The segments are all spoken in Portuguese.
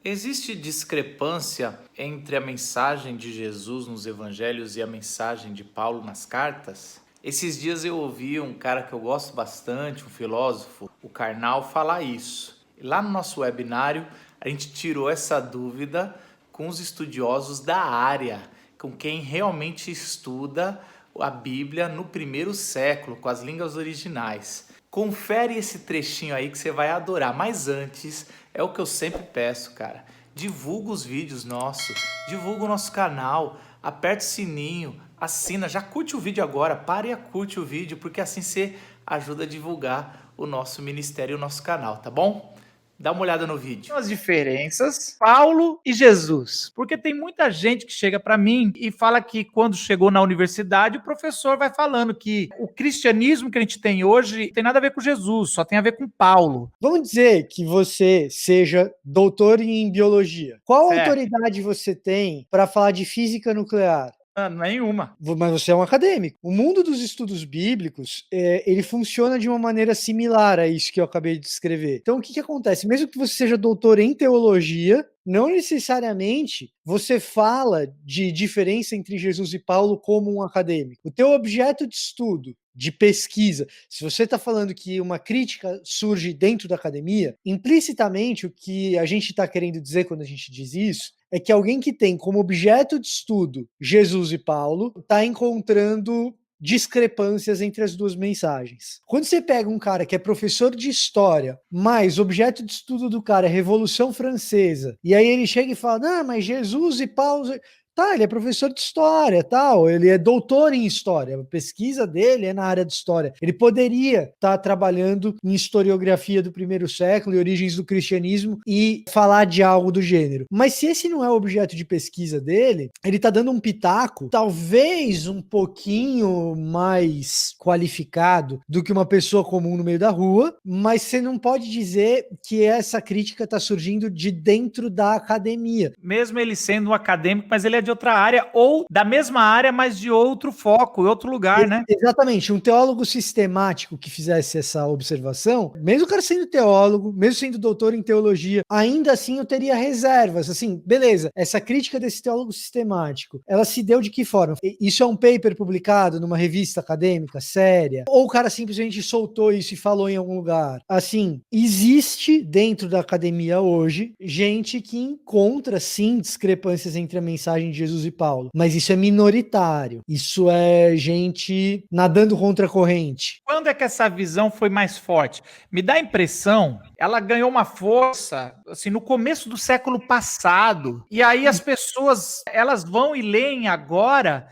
Existe discrepância entre a mensagem de Jesus nos evangelhos e a mensagem de Paulo nas cartas? Esses dias eu ouvi um cara que eu gosto bastante, um filósofo, o Karnal, falar isso. E lá no nosso webinário, a gente tirou essa dúvida com os estudiosos da área, com quem realmente estuda a Bíblia no primeiro século, com as línguas originais. Confere esse trechinho aí que você vai adorar. Mas antes, é o que eu sempre peço, cara. Divulga os vídeos nossos, divulga o nosso canal, aperta o sininho, assina, já curte o vídeo agora, pare e curte o vídeo, porque assim você ajuda a divulgar o nosso ministério e o nosso canal, tá bom? Dá uma olhada no vídeo. As diferenças, Paulo e Jesus. Porque tem muita gente que chega para mim e fala que quando chegou na universidade, o professor vai falando que o cristianismo que a gente tem hoje tem nada a ver com Jesus, só tem a ver com Paulo. Vamos dizer que você seja doutor em biologia. Qual Certo. autoridade você tem para falar de física nuclear? Nenhuma. Mas você é um acadêmico. O mundo dos estudos bíblicos, ele funciona de uma maneira similar a isso que eu acabei de descrever. Então, o que acontece? Mesmo que você seja doutor em teologia, não necessariamente você fala de diferença entre Jesus e Paulo como um acadêmico. O teu objeto de estudo, de pesquisa, se você está falando que uma crítica surge dentro da academia, implicitamente o que a gente está querendo dizer quando a gente diz isso é que alguém que tem como objeto de estudo Jesus e Paulo está encontrando discrepâncias entre as duas mensagens. Quando você pega um cara que é professor de história, mas objeto de estudo do cara é Revolução Francesa, e aí ele chega e fala, não, mas Jesus e Paulo... Tá, ele é professor de história, tal, ele é doutor em história, a pesquisa dele é na área de história. Ele poderia estar trabalhando em historiografia do primeiro século e origens do cristianismo e falar de algo do gênero. Mas se esse não é o objeto de pesquisa dele, ele tá dando um pitaco, talvez um pouquinho mais qualificado do que uma pessoa comum no meio da rua, mas você não pode dizer que essa crítica tá surgindo de dentro da academia. Mesmo ele sendo um acadêmico, mas ele é de outra área, ou da mesma área, mas de outro foco, outro lugar, né? Exatamente, um teólogo sistemático que fizesse essa observação, mesmo o cara sendo teólogo, mesmo sendo doutor em teologia, ainda assim eu teria reservas, assim, beleza, essa crítica desse teólogo sistemático, ela se deu de que forma? Isso é um paper publicado numa revista acadêmica séria? Ou o cara simplesmente soltou isso e falou em algum lugar? Assim, existe dentro da academia hoje gente que encontra, sim, discrepâncias entre a mensagem de Jesus e Paulo, mas isso é minoritário, isso é gente nadando contra a corrente. Quando é que essa visão foi mais forte? Me dá a impressão, ela ganhou uma força assim no começo do século passado. E aí as pessoas, elas vão e leem agora.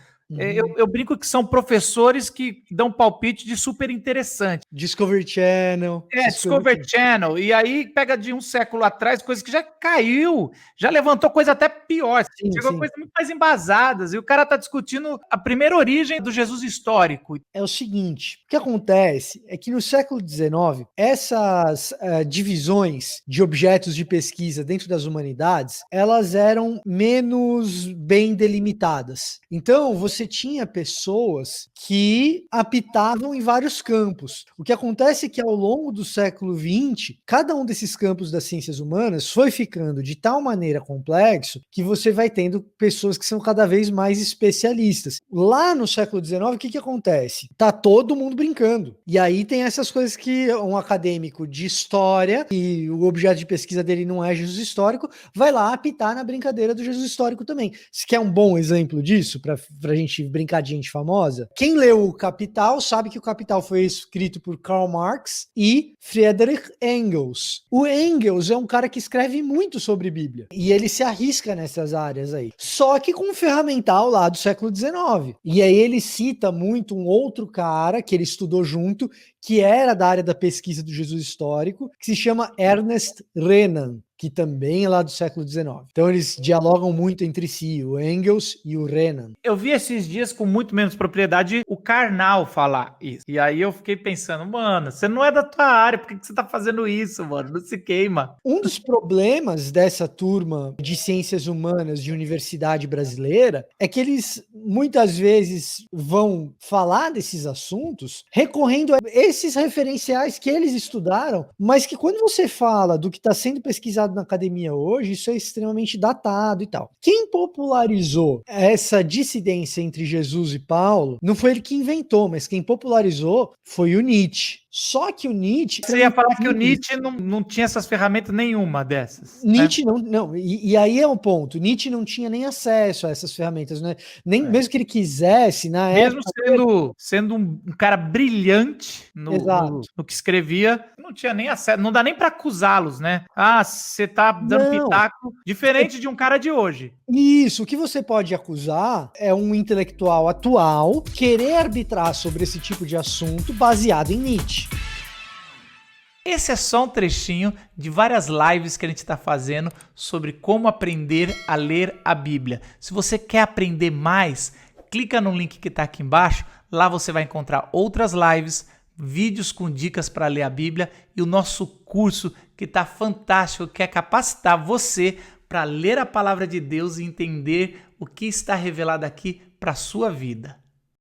Eu brinco que são professores que dão palpite de super interessante. Discovery Channel. Discovery Channel. E aí pega de um século atrás coisa que já caiu, já levantou coisa até pior. Sim, Chegou sim. coisas muito mais embasadas. E o cara tá discutindo a primeira origem do Jesus histórico. É o seguinte, o que acontece é que no século XIX, essas divisões de objetos de pesquisa dentro das humanidades, elas eram menos bem delimitadas. Então, você tinha pessoas que apitavam em vários campos. O que acontece é que ao longo do século XX, cada um desses campos das ciências humanas foi ficando de tal maneira complexo que você vai tendo pessoas que são cada vez mais especialistas. Lá no século XIX, o que acontece? Tá todo mundo brincando. E aí tem essas coisas que um acadêmico de história, e o objeto de pesquisa dele não é Jesus histórico, vai lá apitar na brincadeira do Jesus histórico também. Você quer um bom exemplo disso, pra gente brincar de gente famosa? Quem leu o Capital sabe que o Capital foi escrito por Karl Marx e Friedrich Engels. O Engels é um cara que escreve muito sobre Bíblia, e ele se arrisca nessas áreas aí. Só que com um ferramental lá do século XIX. E aí ele cita muito um outro cara que ele estudou junto, que era da área da pesquisa do Jesus histórico, que se chama Ernest Renan, que também é lá do século XIX. Então eles dialogam muito entre si, o Engels e o Renan. Eu vi esses dias com muito menos propriedade o Karnal falar isso. E aí eu fiquei pensando, mano, você não é da tua área, por que você tá fazendo isso, mano? Não se queima. Um dos problemas dessa turma de ciências humanas de universidade brasileira é que eles muitas vezes vão falar desses assuntos recorrendo a esses referenciais que eles estudaram, mas que quando você fala do que está sendo pesquisado ensinado na academia hoje, isso é extremamente datado e tal. Quem popularizou essa dissidência entre Jesus e Paulo não foi ele que inventou, mas quem popularizou foi o Nietzsche. Só que o Nietzsche... Você ia falar que o Nietzsche não tinha essas ferramentas nenhuma dessas. Nietzsche não, e aí é um ponto. Nietzsche não tinha nem acesso a essas ferramentas, né? Nem mesmo que ele quisesse, na Mesmo época. sendo um cara brilhante Exato. no que escrevia, não tinha nem acesso, não dá nem para acusá-los, né? Ah, você tá dando Não. pitaco, diferente de um cara de hoje. Isso, o que você pode acusar é um intelectual atual querer arbitrar sobre esse tipo de assunto baseado em Nietzsche. Esse é só um trechinho de várias lives que a gente está fazendo sobre como aprender a ler a Bíblia. Se você quer aprender mais, clica no link que está aqui embaixo. Lá você vai encontrar outras lives, vídeos com dicas para ler a Bíblia e o nosso curso que está fantástico, que quer capacitar você para ler a palavra de Deus e entender o que está revelado aqui para a sua vida.